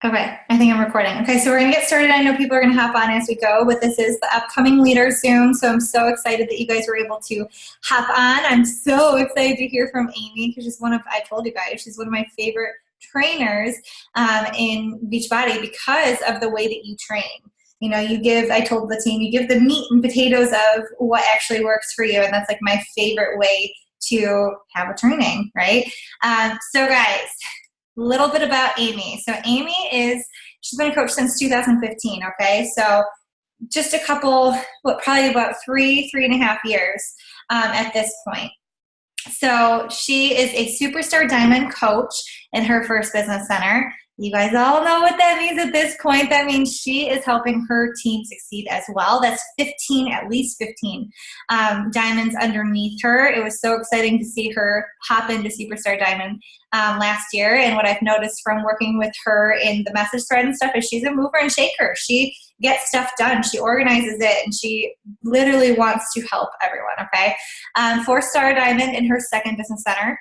Okay, I think I'm recording. Okay, so we're going to get started. I know people are going to hop on as we go, but this is the upcoming Leader Zoom, so I'm so excited that you guys were able to hop on. I'm so excited to hear from Amy because I told you guys, she's one of my favorite trainers in Beachbody because of the way that you train. You know, I told the team, you give the meat and potatoes of what actually works for you, and that's like my favorite way to have a training, right? So guys, little bit about Amy. So she's been a coach since 2015, okay? So just a couple, probably about three and a half years at this point. So she is a superstar diamond coach in her first business center. You guys all know what that means at this point. That means she is helping her team succeed as well. That's at least 15 diamonds underneath her. It was so exciting to see her hop into Superstar Diamond last year. And what I've noticed from working with her in the message thread and stuff is she's a mover and shaker. She gets stuff done. She organizes it, and she literally wants to help everyone, okay? 4-star diamond in her second business center.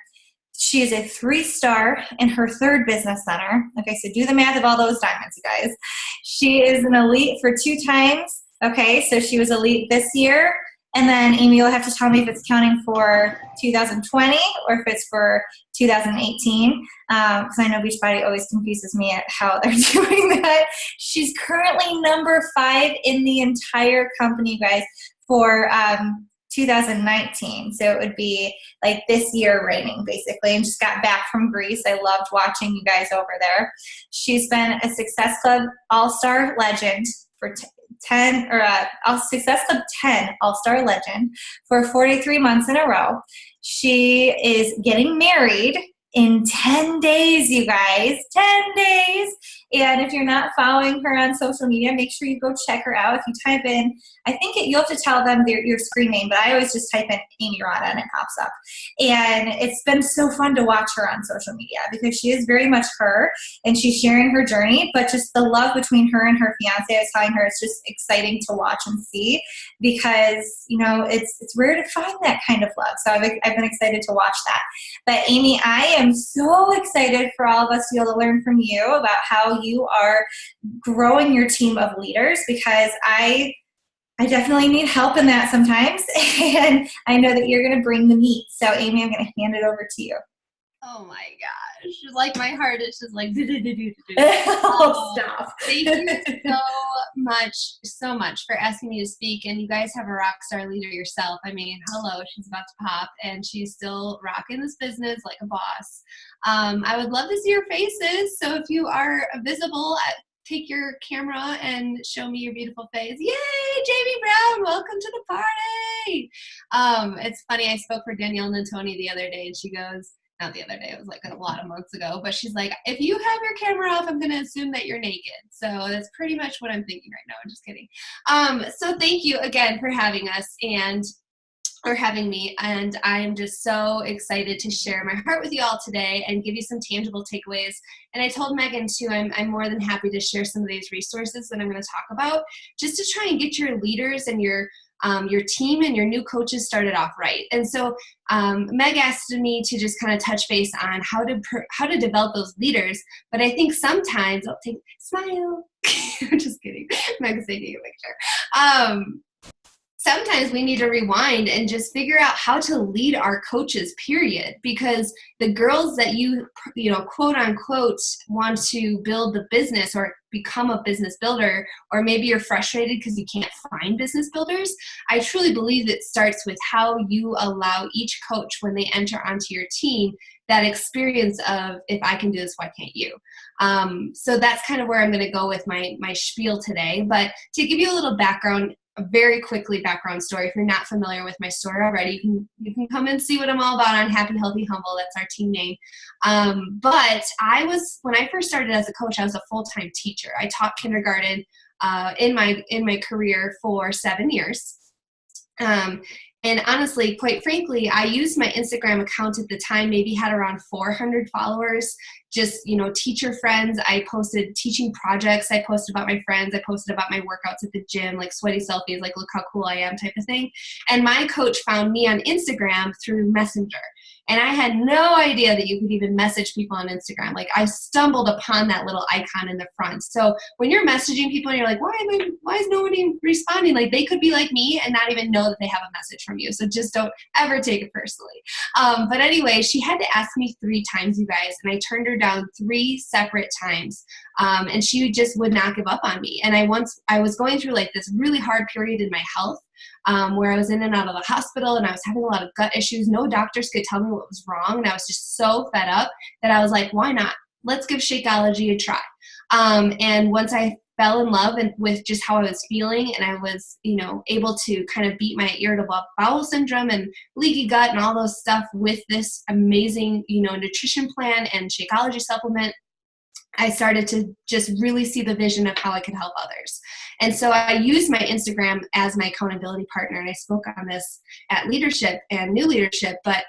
She is a 3-star in her third business center. Okay, so do the math of all those diamonds, you guys. She is an elite for 2 times. Okay, so she was elite this year. And then Amy will have to tell me if it's counting for 2020 or if it's for 2018. Because I know Beachbody always confuses me at how they're doing that. She's currently number 5 in the entire company, you guys, for 2019. So it would be like this year reigning, basically, and just got back from Greece. I loved watching you guys over there. She's been a Success Club All-Star legend for Success Club 10 All-Star legend for 43 months in a row. She is getting married in 10 days, you guys, 10 days. And if you're not following her on social media, make sure you go check her out. If you type in, you'll have to tell them your screen name, but I always just type in Amy Rada and it pops up. And it's been so fun to watch her on social media because she is very much her and she's sharing her journey, but just the love between her and her fiance, I was telling her, it's just exciting to watch and see because, you know, it's rare to find that kind of love. So I've been excited to watch that. But Amy, I am so excited for all of us to be able to learn from you about how you are growing your team of leaders because I definitely need help in that sometimes. And I know that you're going to bring the meat. So Amy, I'm going to hand it over to you. Oh my gosh. Like my heart is just like, Stop. Thank you so much for asking me to speak. And you guys have a rock star leader yourself. I mean, hello, she's about to pop and she's still rocking this business like a boss. I would love to see your faces. So if you are visible, take your camera and show me your beautiful face. Yay, Jamie Brown, welcome to the party. It's funny, I spoke for Danielle Nantoni the other day and she goes, not the other day, it was like a lot of months ago, but she's like, if you have your camera off, I'm going to assume that you're naked. So that's pretty much what I'm thinking right now. I'm just kidding. So thank you again for having us or having me. And I'm just so excited to share my heart with you all today and give you some tangible takeaways. And I told Megan too, I'm more than happy to share some of these resources that I'm going to talk about just to try and get your leaders and your team and your new coaches started off right. And so Meg asked me to just kind of touch base on how to develop those leaders. But I think sometimes smile. I'm just kidding. Meg's taking a picture. Sometimes we need to rewind and just figure out how to lead our coaches, period. Because the girls that you quote unquote want to build the business or become a business builder, or maybe you're frustrated because you can't find business builders, I truly believe it starts with how you allow each coach when they enter onto your team that experience of, if I can do this, why can't you? So that's kind of where I'm going to go with my spiel today. But to give you a little background, a very quickly background story. If you're not familiar with my story already, you can come and see what I'm all about on Happy, Healthy, Humble. That's our team name. But when I first started as a coach, I was a full-time teacher. I taught kindergarten in my career for 7 years. And honestly, quite frankly, I used my Instagram account at the time, maybe had around 400 followers, just, teacher friends. I posted teaching projects. I posted about my friends. I posted about my workouts at the gym, like sweaty selfies, like look how cool I am type of thing. And my coach found me on Instagram through Messenger. And I had no idea that you could even message people on Instagram. Like I stumbled upon that little icon in the front. So when you're messaging people and you're like, why is nobody responding? Like they could be like me and not even know that they have a message from you. So just don't ever take it personally. But anyway, she had to ask me 3 times, you guys, and I turned her down 3 separate times. And she just would not give up on me. And I was going through like this really hard period in my health, where I was in and out of the hospital and I was having a lot of gut issues. No doctors could tell me what was wrong. And I was just so fed up that I was like, why not? Let's give Shakeology a try. And once I fell in love with just how I was feeling, and I was, able to kind of beat my irritable bowel syndrome and leaky gut and all those stuff with this amazing, nutrition plan and Shakeology supplement, I started to just really see the vision of how I could help others. And so I used my Instagram as my accountability partner, and I spoke on this at Leadership and New Leadership, but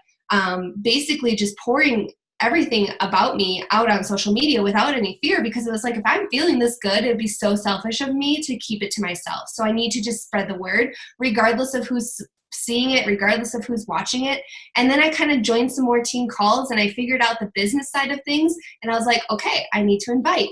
basically just pouring everything about me out on social media without any fear, because it was like, if I'm feeling this good, it'd be so selfish of me to keep it to myself. So I need to just spread the word, regardless of who's seeing it, regardless of who's watching it. And then I kind of joined some more team calls, and I figured out the business side of things. And I was like, okay, I need to invite,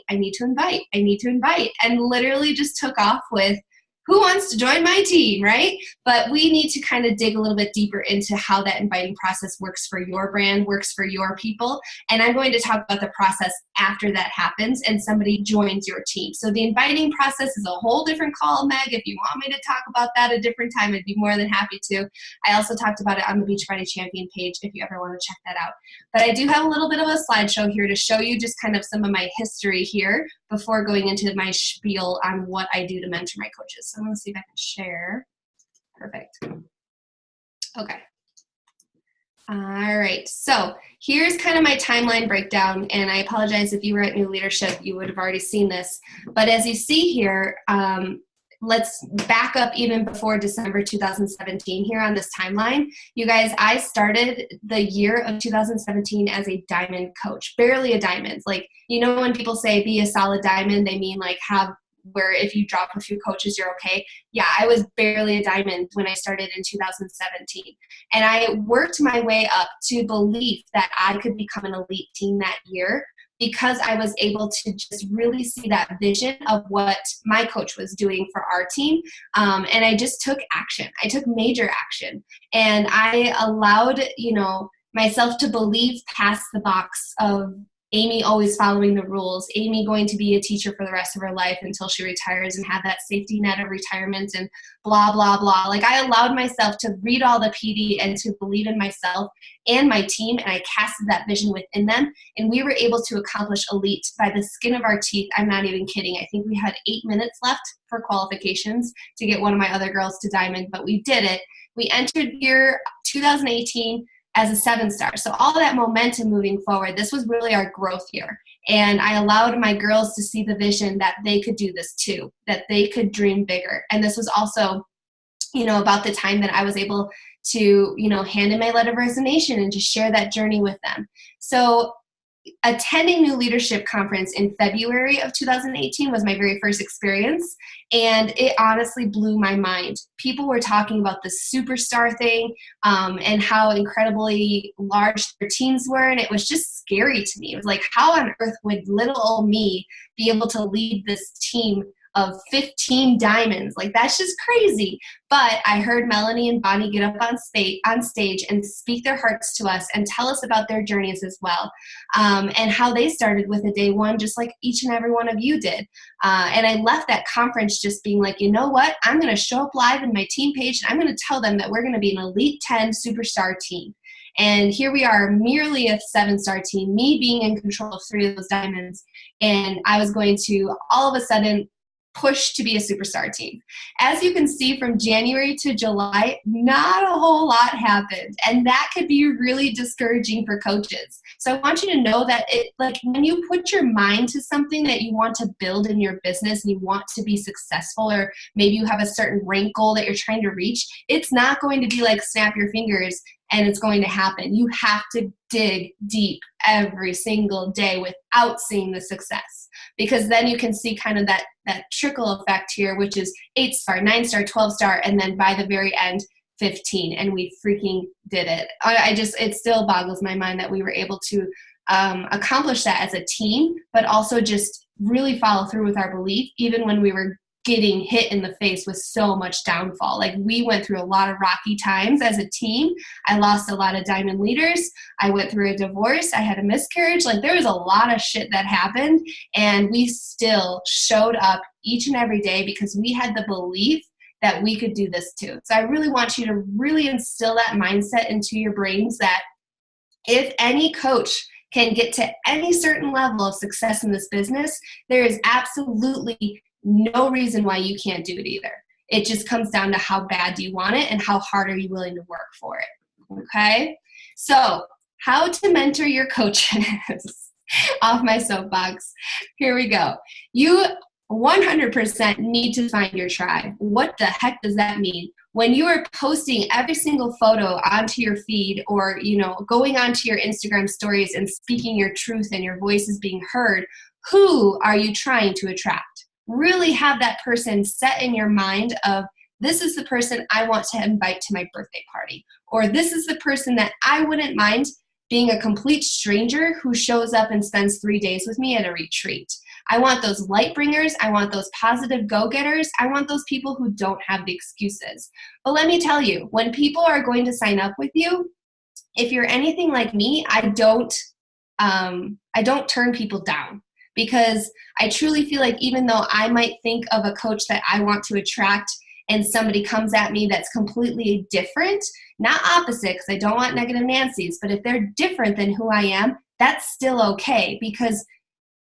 and literally just took off with, who wants to join my team, right? But we need to kind of dig a little bit deeper into how that inviting process works for your brand, works for your people. And I'm going to talk about the process after that happens and somebody joins your team. So the inviting process is a whole different call, Meg. If you want me to talk about that a different time, I'd be more than happy to. I also talked about it on the Beachbody Champion page if you ever want to check that out. But I do have a little bit of a slideshow here to show you just kind of some of my history here before going into my spiel on what I do to mentor my coaches. So I'm going to see if I can share. Perfect. Okay. All right. So here's kind of my timeline breakdown. And I apologize if you were at New Leadership, you would have already seen this. But as you see here, let's back up even before December 2017 here on this timeline. You guys, I started the year of 2017 as a diamond coach, barely a diamond. Like, when people say be a solid diamond, they mean like have where if you drop a few coaches, you're okay. Yeah, I was barely a diamond when I started in 2017. And I worked my way up to believe that I could become an elite team that year, because I was able to just really see that vision of what my coach was doing for our team. And I just took action. I took major action. And I allowed, myself to believe past the box of Amy always following the rules, Amy going to be a teacher for the rest of her life until she retires and have that safety net of retirement and blah, blah, blah. Like I allowed myself to read all the PD and to believe in myself and my team, and I casted that vision within them, and we were able to accomplish elite by the skin of our teeth. I'm not even kidding. I think we had 8 minutes left for qualifications to get one of my other girls to diamond, but we did it. We entered year 2018 as a 7-star. So all that momentum moving forward, this was really our growth year. And I allowed my girls to see the vision that they could do this too, that they could dream bigger. And this was also, about the time that I was able to, hand in my letter of resignation and just share that journey with them. So attending New Leadership Conference in February of 2018 was my very first experience, and it honestly blew my mind. People were talking about the superstar thing and how incredibly large their teams were, and it was just scary to me. It was like, how on earth would little old me be able to lead this team of 15 diamonds? Like, that's just crazy. But I heard Melanie and Bonnie get up on stage and speak their hearts to us and tell us about their journeys as well, and how they started with a day one, just like each and every one of you did. And I left that conference just being like, you know what? I'm going to show up live in my team page, and I'm going to tell them that we're going to be an Elite 10 superstar team. And here we are, merely a 7-star team, me being in control of 3 of those diamonds. And I was going to all of a sudden push to be a superstar team. As you can see, from January to July, not a whole lot happened. And that could be really discouraging for coaches. So I want you to know that when you put your mind to something that you want to build in your business and you want to be successful, or maybe you have a certain rank goal that you're trying to reach, it's not going to be like snap your fingers and it's going to happen. You have to dig deep every single day without seeing the success, because then you can see kind of that trickle effect here, which is 8-star, 9-star, 12-star, and then by the very end, 15, and we freaking did it. It still boggles my mind that we were able to accomplish that as a team, but also just really follow through with our belief, even when we were getting hit in the face with so much downfall. Like, we went through a lot of rocky times as a team. I lost a lot of diamond leaders. I went through a divorce. I had a miscarriage. Like, there was a lot of shit that happened, and we still showed up each and every day because we had the belief that we could do this too. So I really want you to really instill that mindset into your brains that if any coach can get to any certain level of success in this business, there is absolutely no reason why you can't do it either. It just comes down to how bad do you want it and how hard are you willing to work for it. Okay? So, how to mentor your coaches. Off my soapbox. Here we go. You 100% need to find your tribe. What the heck does that mean? When you are posting every single photo onto your feed, or, going onto your Instagram stories and speaking your truth and your voice is being heard, who are you trying to attract? Really have that person set in your mind of, this is the person I want to invite to my birthday party, or this is the person that I wouldn't mind being a complete stranger who shows up and spends 3 days with me at a retreat. I want those light bringers. I want those positive go-getters. I want those people who don't have the excuses. But let me tell you, when people are going to sign up with you, if you're anything like me, I don't turn people down, because I truly feel like even though I might think of a coach that I want to attract and somebody comes at me that's completely different, not opposite, because I don't want negative Nancy's, but if they're different than who I am, that's still okay, because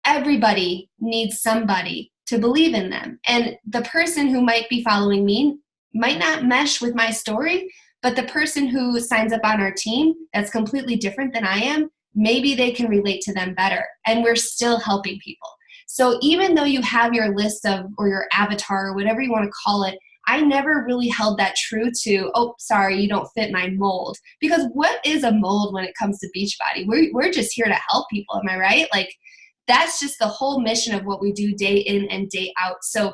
everybody needs somebody to believe in them. And the person who might be following me might not mesh with my story, but the person who signs up on our team that's completely different than I am, maybe they can relate to them better. And we're still helping people. So even though you have your list of, or your avatar, or whatever you want to call it, I never really held that true to, oh, sorry, you don't fit my mold. Because what is a mold when it comes to Beachbody? We're just here to help people, am I right? Like, that's just the whole mission of what we do day in and day out. So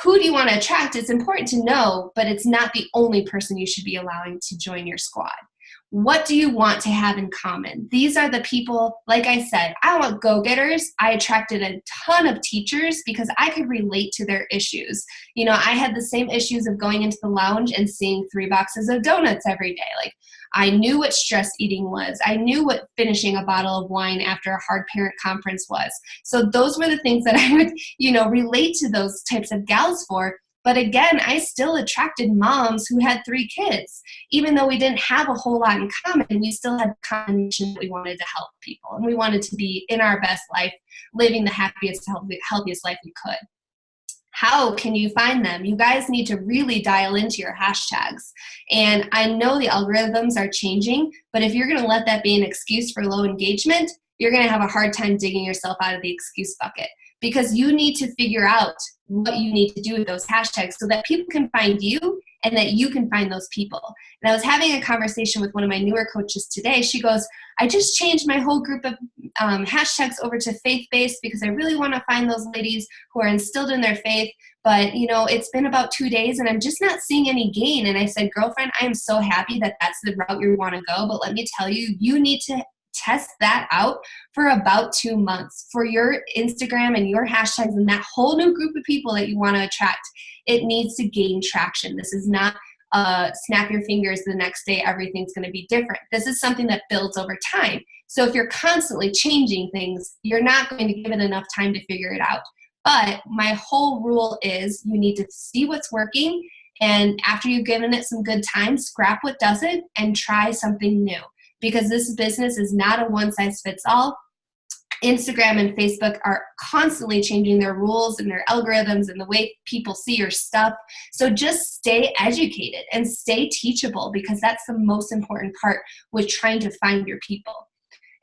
who do you want to attract? It's important to know, but it's not the only person you should be allowing to join your squad. What do you want to have in common? These are the people, like I said, I want go-getters. I attracted a ton of teachers because I could relate to their issues. I had the same issues of going into the lounge and seeing 3 boxes of donuts every day. Like, I knew what stress eating was. I knew what finishing a bottle of wine after a hard parent conference was. So those were the things that I would, relate to those types of gals for. But again, I still attracted moms who had 3 kids. Even though we didn't have a whole lot in common, we still had the common mission that we wanted to help people. And we wanted to be in our best life, living the happiest, healthiest life we could. How can you find them? You guys need to really dial into your hashtags. And I know the algorithms are changing, but if you're going to let that be an excuse for low engagement, you're going to have a hard time digging yourself out of the excuse bucket, because you need to figure out what you need to do with those hashtags so that people can find you and that you can find those people. And I was having a conversation with one of my newer coaches today. She goes, I just changed my whole group of hashtags over to faith-based because I really want to find those ladies who are instilled in their faith. But, it's been about 2 days and I'm just not seeing any gain. And I said, girlfriend, I am so happy that that's the route you want to go. But let me tell you, you need to test that out for about 2 months for your Instagram and your hashtags and that whole new group of people that you want to attract. It needs to gain traction. This is not snap your fingers the next day, everything's going to be different. This is something that builds over time. So if you're constantly changing things, you're not going to give it enough time to figure it out. But my whole rule is you need to see what's working, and after you've given it some good time, scrap what doesn't and try something new. Because this business is not a one-size-fits-all. Instagram and Facebook are constantly changing their rules and their algorithms and the way people see your stuff. So just stay educated and stay teachable, because that's the most important part with trying to find your people.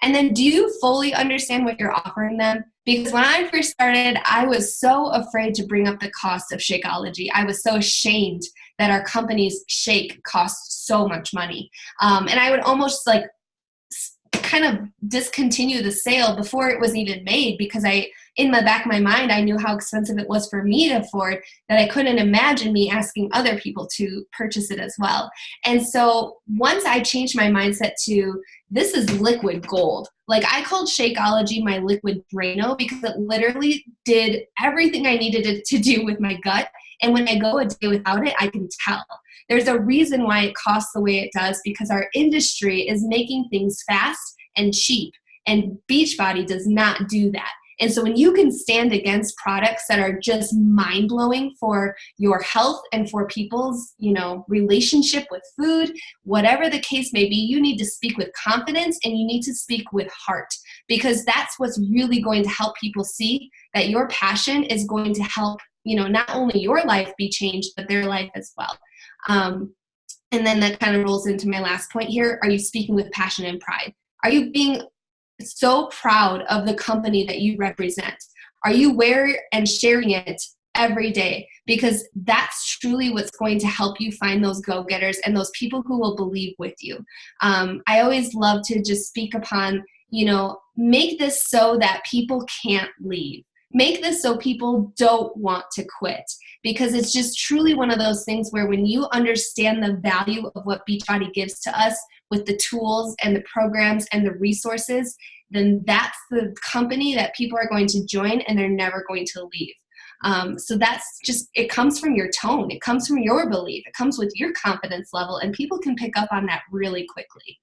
And then, do you fully understand what you're offering them? Because when I first started, I was so afraid to bring up the cost of Shakeology. I was so ashamed that our company's shake costs so much money. And I would almost kind of discontinue the sale before it was even made, because I in the back of my mind, I knew how expensive it was for me to afford, that I couldn't imagine me asking other people to purchase it as well. And so once I changed my mindset to, this is liquid gold. Like, I called Shakeology my liquid Drano because it literally did everything I needed it to do with my gut. And when I go a day without it, I can tell. There's a reason why it costs the way it does, because our industry is making things fast and cheap, and Beachbody does not do that. And so when you can stand against products that are just mind-blowing for your health and for people's, relationship with food, whatever the case may be, you need to speak with confidence and you need to speak with heart, because that's what's really going to help people see that your passion is going to help, not only your life be changed, but their life as well. And then that kind of rolls into my last point here. Are you speaking with passion and pride? Are you being so proud of the company that you represent? Are you aware and sharing it every day? Because that's truly what's going to help you find those go-getters and those people who will believe with you. I always love to just speak upon, make this so that people can't leave. Make this so people don't want to quit, because it's just truly one of those things where when you understand the value of what Beachbody gives to us with the tools and the programs and the resources, then that's the company that people are going to join and they're never going to leave. So that's just, it comes from your tone. It comes from your belief. It comes with your confidence level, and people can pick up on that really quickly.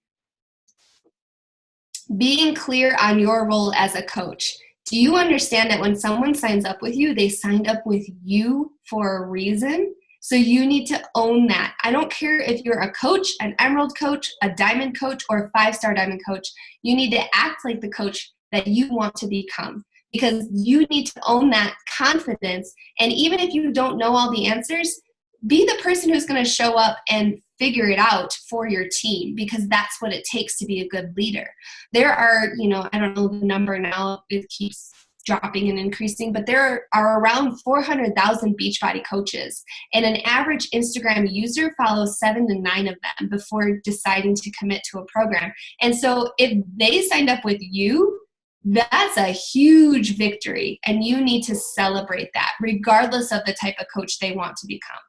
Being clear on your role as a coach. Do you understand that when someone signs up with you, they signed up with you for a reason? So you need to own that. I don't care if you're a coach, an emerald coach, a diamond coach, or a 5-star diamond coach. You need to act like the coach that you want to become, because you need to own that confidence. And even if you don't know all the answers, be the person who's going to show up and figure it out for your team, because that's what it takes to be a good leader. There are, I don't know the number now, it keeps dropping and increasing, but there are around 400,000 Beachbody coaches, and an average Instagram user follows 7 to 9 of them before deciding to commit to a program. And so if they signed up with you, that's a huge victory, and you need to celebrate that regardless of the type of coach they want to become.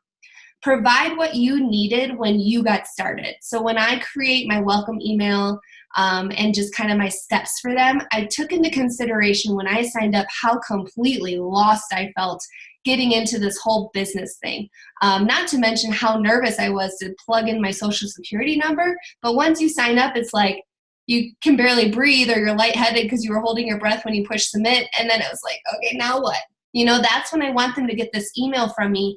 Provide what you needed when you got started. So when I create my welcome email and just kind of my steps for them, I took into consideration when I signed up how completely lost I felt getting into this whole business thing. Not to mention how nervous I was to plug in my social security number. But once you sign up, it's like you can barely breathe, or you're lightheaded because you were holding your breath when you push submit. And then it was like, okay, now what? That's when I want them to get this email from me,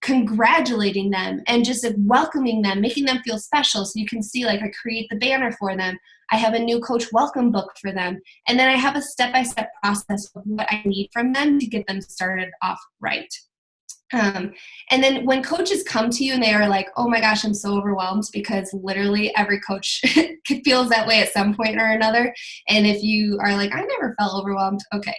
congratulating them and just welcoming them, making them feel special. So you can see, like, I create the banner for them. I have a new coach welcome book for them. And then I have a step-by-step process of what I need from them to get them started off right. And then when coaches come to you and they are like, oh my gosh, I'm so overwhelmed, because literally every coach feels that way at some point or another. And if you are like, I never felt overwhelmed, okay,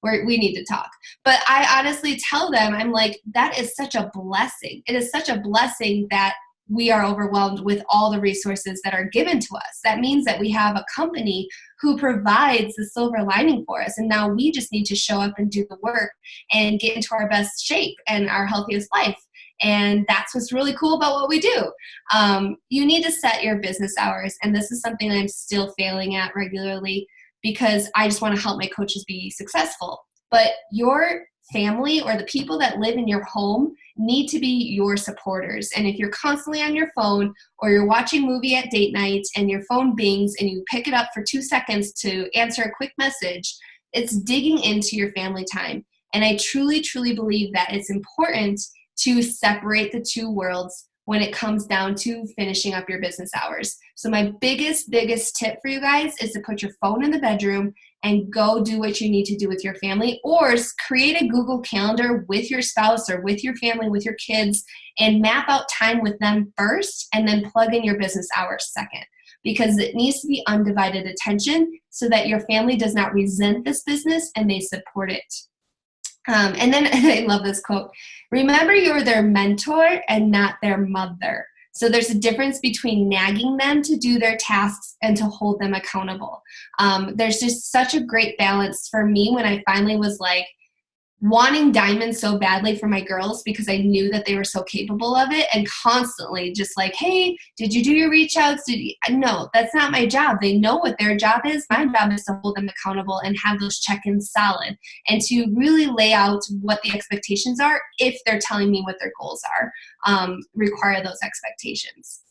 we need to talk. But I honestly tell them, I'm like, that is such a blessing. It is such a blessing that we are overwhelmed with all the resources that are given to us. That means that we have a company who provides the silver lining for us. And now we just need to show up and do the work and get into our best shape and our healthiest life. And that's what's really cool about what we do. You need to set your business hours. And this is something I'm still failing at regularly, because I just want to help my coaches be successful. But your family or the people that live in your home need to be your supporters. And if you're constantly on your phone, or you're watching a movie at date night and your phone bings and you pick it up for 2 seconds to answer a quick message, it's digging into your family time. And I truly, truly believe that it's important to separate the two worlds when it comes down to finishing up your business hours. So my biggest tip for you guys is to put your phone in the bedroom and go do what you need to do with your family, or create a Google Calendar with your spouse or with your family, with your kids, and map out time with them first, and then plug in your business hours second, because it needs to be undivided attention so that your family does not resent this business and they support it. And then I love this quote: remember, you're their mentor and not their mother. So there's a difference between nagging them to do their tasks and to hold them accountable. There's just such a great balance for me when I finally was like, wanting diamonds so badly for my girls because I knew that they were so capable of it, and constantly just like, hey, did you do your reach outs? No, that's not my job. They know what their job is. My job is to hold them accountable and have those check-ins solid and to really lay out what the expectations are if they're telling me what their goals are, require those expectations.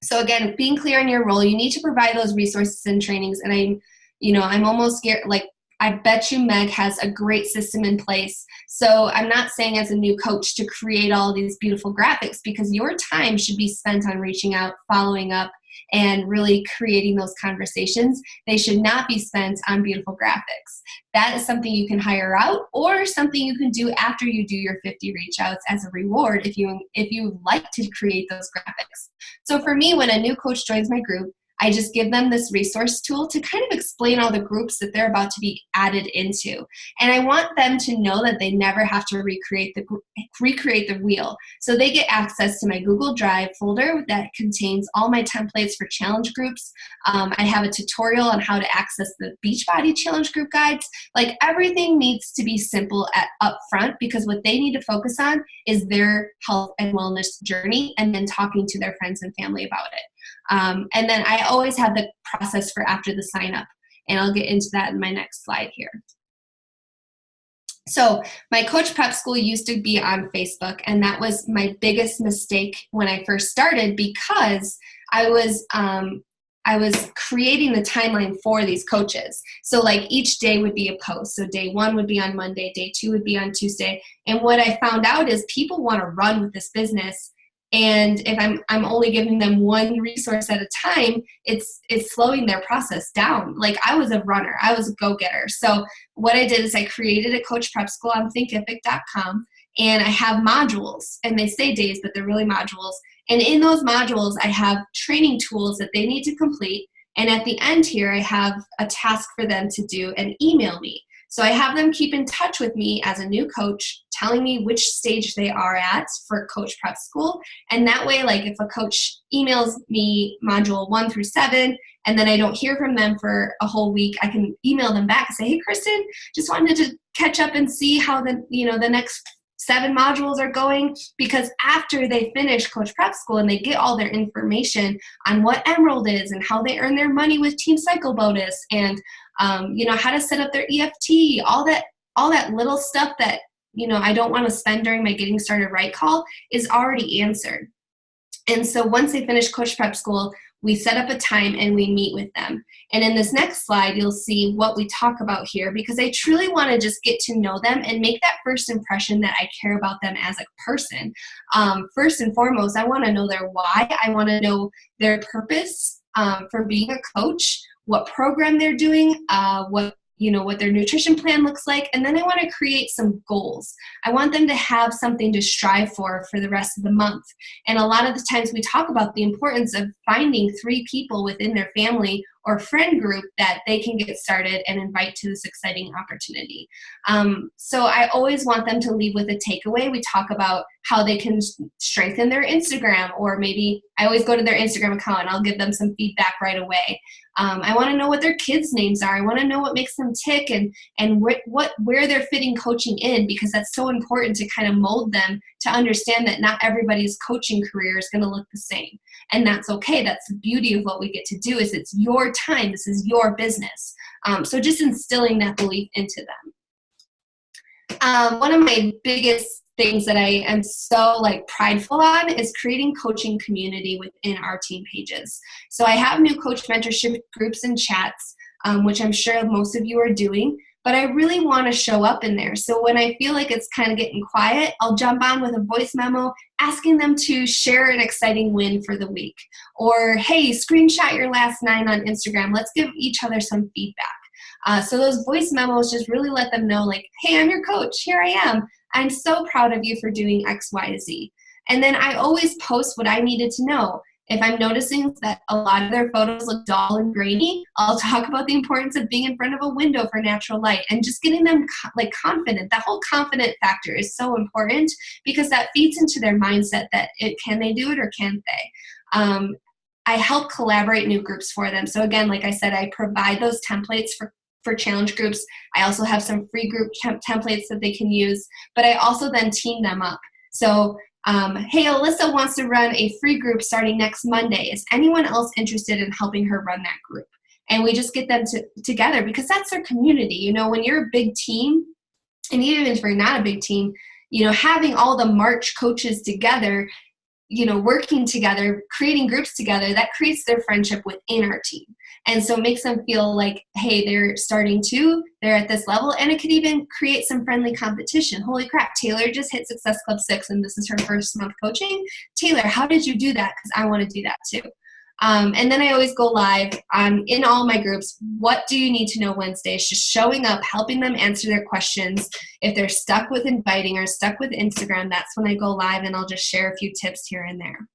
So again, being clear on your role, you need to provide those resources and trainings. And I'm almost scared, like, I bet you Meg has a great system in place. So I'm not saying as a new coach to create all these beautiful graphics, because your time should be spent on reaching out, following up, and really creating those conversations. They should not be spent on beautiful graphics. That is something you can hire out, or something you can do after you do your 50 reach outs as a reward if you like to create those graphics. So for me, when a new coach joins my group, I just give them this resource tool to kind of explain all the groups that they're about to be added into. And I want them to know that they never have to recreate the wheel. So they get access to my Google Drive folder that contains all my templates for challenge groups. I have a tutorial on how to access the Beachbody challenge group guides. Like, everything needs to be simple up front, because what they need to focus on is their health and wellness journey, and then talking to their friends and family about it. And then I always have the process for after the sign up, and I'll get into that in my next slide here. So my Coach Prep School used to be on Facebook, and that was my biggest mistake when I first started, because I was creating the timeline for these coaches. So like each day would be a post. So day 1 would be on Monday, day 2 would be on Tuesday. And what I found out is people want to run with this business. And if I'm only giving them one resource at a time, it's slowing their process down. Like, I was a runner, I was a go-getter. So what I did is I created a Coach Prep School on thinkific.com, and I have modules, and they say days, but they're really modules. And in those modules, I have training tools that they need to complete. And at the end here, I have a task for them to do and email me. So I have them keep in touch with me as a new coach, telling me which stage they are at for Coach Prep School. And that way, like, if a coach emails me module 1 through 7, and then I don't hear from them for a whole week, I can email them back and say, hey, Kristen, just wanted to catch up and see how the next 7 modules are going. Because after they finish Coach Prep School and they get all their information on what Emerald is and how they earn their money with Team Cycle Bonus, and how to set up their EFT, all that little stuff that, I don't want to spend during my Getting Started Right call, is already answered. And so once they finish Coach Prep School, we set up a time and we meet with them. And in this next slide, you'll see what we talk about here, because I truly want to just get to know them and make that first impression that I care about them as a person. First and foremost, I want to know their why. I want to know their purpose for being a coach, what program they're doing, what their nutrition plan looks like. And then I want to create some goals. I want them to have something to strive for the rest of the month. And a lot of the times we talk about the importance of finding 3 people within their family or friend group that they can get started and invite to this exciting opportunity. So I always want them to leave with a takeaway. We talk about how they can strengthen their Instagram, or maybe I always go to their Instagram account and I'll give them some feedback right away. I want to know what their kids' names are. I want to know what makes them tick and where they're fitting coaching in, because that's so important to kind of mold them to understand that not everybody's coaching career is going to look the same. And that's okay. That's the beauty of what we get to do, is it's your time. This is your business. So just instilling that belief into them. One of my biggest things that I am so prideful on is creating coaching community within our team pages. So I have new coach mentorship groups and chats, which I'm sure most of you are doing, but I really want to show up in there. So when I feel like it's kind of getting quiet, I'll jump on with a voice memo asking them to share an exciting win for the week. Or, hey, screenshot your last 9 on Instagram. Let's give each other some feedback. So those voice memos just really let them know, hey, I'm your coach. Here I am. I'm so proud of you for doing X, Y, Z. And then I always post what I needed to know. If I'm noticing that a lot of their photos look dull and grainy, I'll talk about the importance of being in front of a window for natural light and just getting them like confident. That whole confident factor is so important because that feeds into their mindset that can they do it or can't they? I help collaborate new groups for them. So again, like I said, I provide those templates for challenge groups. I also have some free group templates that they can use, but I also then team them up. So hey, Alyssa wants to run a free group starting next Monday. Is anyone else interested in helping her run that group? And we just get them together because that's their community. You know, when you're a big team, and even if you're not a big team, you know, having all the March coaches together, you know, working together, creating groups together, that creates their friendship within our team. And so it makes them feel like, hey, they're starting too, they're at this level, and it could even create some friendly competition. Holy crap, Taylor just hit Success Club 6 and this is her first month coaching. Taylor, how did you do that? Because I want to do that too. And then I always go live in all my groups. What do you need to know Wednesdays? Just showing up, helping them answer their questions. If they're stuck with inviting or stuck with Instagram, that's when I go live and I'll just share a few tips here and there.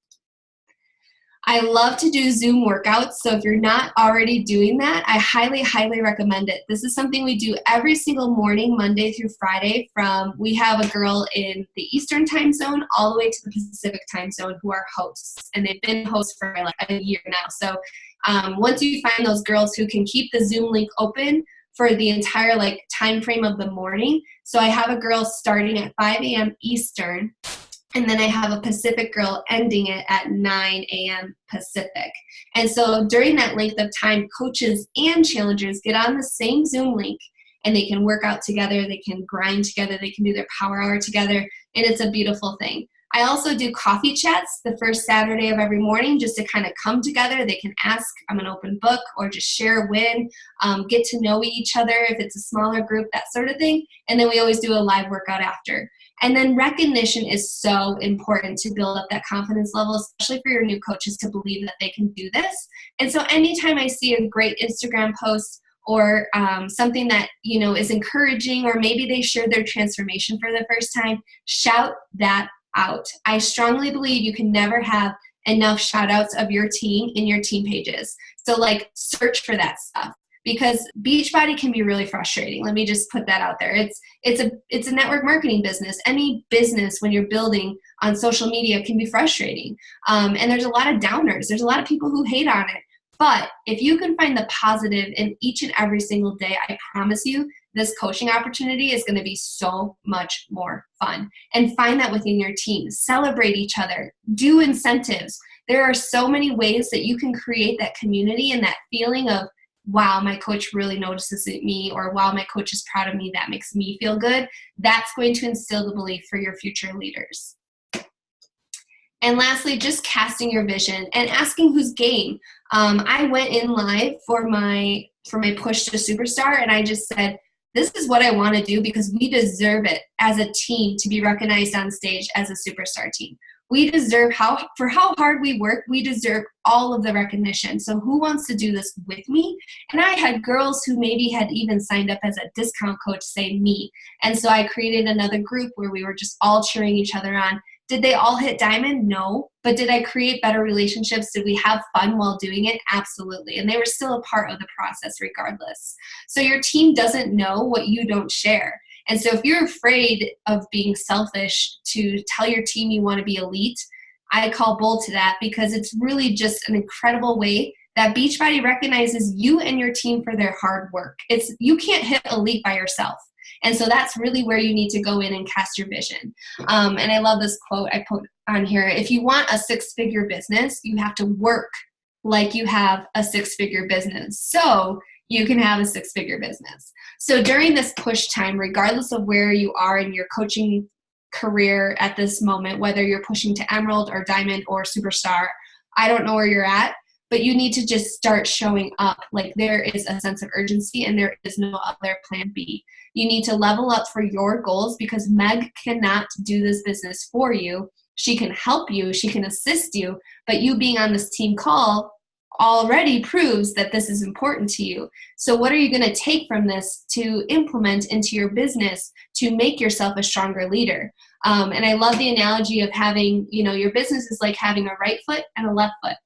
I love to do Zoom workouts, so if you're not already doing that, I highly, highly recommend it. This is something we do every single morning, Monday through Friday. We have a girl in the Eastern time zone all the way to the Pacific time zone who are hosts, and they've been hosts for like a year now. So once you find those girls who can keep the Zoom link open for the entire like time frame of the morning. So I have a girl starting at 5 a.m. Eastern, and then I have a Pacific girl ending it at 9 a.m. Pacific. And so during that length of time, coaches and challengers get on the same Zoom link and they can work out together, they can grind together, they can do their power hour together, and it's a beautiful thing. I also do coffee chats the first Saturday of every morning just to kind of come together. They can ask, I'm an open book, or just share a win, get to know each other if it's a smaller group, that sort of thing. And then we always do a live workout after. And then recognition is so important to build up that confidence level, especially for your new coaches to believe that they can do this. And so anytime I see a great Instagram post or something that, you know, is encouraging, or maybe they shared their transformation for the first time, shout that out. I strongly believe you can never have enough shout outs of your team in your team pages. So like search for that stuff, because Beachbody can be really frustrating. Let me just put that out there. It's a network marketing business. Any business when you're building on social media can be frustrating. And there's a lot of downers. There's a lot of people who hate on it. But if you can find the positive in each and every single day, I promise you, this coaching opportunity is going to be so much more fun. And find that within your team. Celebrate each other. Do incentives. There are so many ways that you can create that community and that feeling of, wow, my coach really notices me, or wow, my coach is proud of me. That makes me feel good. That's going to instill the belief for your future leaders. And lastly, just casting your vision and asking who's game. I went in live for my push to superstar, and I just said, this is what I want to do because we deserve it as a team to be recognized on stage as a superstar team. We deserve, for how hard we work, we deserve all of the recognition. So who wants to do this with me? And I had girls who maybe had even signed up as a discount coach say me. And so I created another group where we were just all cheering each other on. Did they all hit diamond? No. But did I create better relationships? Did we have fun while doing it? Absolutely. And they were still a part of the process regardless. So your team doesn't know what you don't share. And so if you're afraid of being selfish to tell your team you want to be elite, I call bull to that, because it's really just an incredible way that Beachbody recognizes you and your team for their hard work. You can't hit elite by yourself. And so that's really where you need to go in and cast your vision. And I love this quote I put on here. If you want a six-figure business, you have to work like you have a six-figure business. So you can have a six-figure business. So during this push time, regardless of where you are in your coaching career at this moment, whether you're pushing to Emerald or Diamond or Superstar, I don't know where you're at, but you need to just start showing up. Like there is a sense of urgency and there is no other plan B. You need to level up for your goals, because Meg cannot do this business for you. She can help you, she can assist you, but you being on this team call already proves that this is important to you. So what are you going to take from this to implement into your business to make yourself a stronger leader? And I love the analogy of having, your business is like having a right foot and a left foot.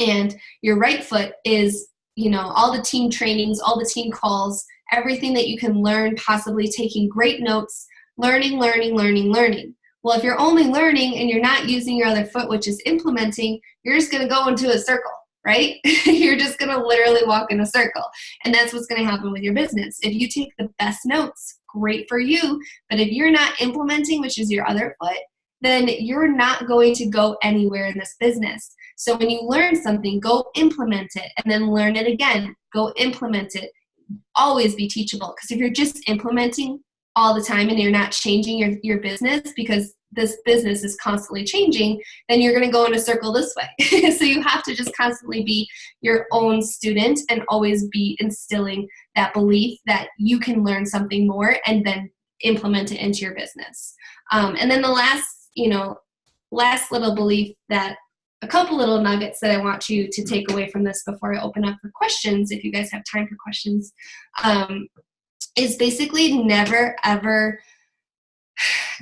And your right foot is, all the team trainings, all the team calls, everything that you can learn, possibly taking great notes, learning. Well, if you're only learning and you're not using your other foot, which is implementing, you're just going to go into a circle, right? You're just going to literally walk in a circle. And that's what's going to happen with your business. If you take the best notes, great for you. But if you're not implementing, which is your other foot, then you're not going to go anywhere in this business. So when you learn something, go implement it and then learn it again. Go implement it. Always be teachable, because if you're just implementing all the time and you're not changing your business, because this business is constantly changing, then you're going to go in a circle this way. So you have to just constantly be your own student and always be instilling that belief that you can learn something more and then implement it into your business. And then the last little belief, that a couple little nuggets that I want you to take away from this before I open up for questions, if you guys have time for questions, is basically never, ever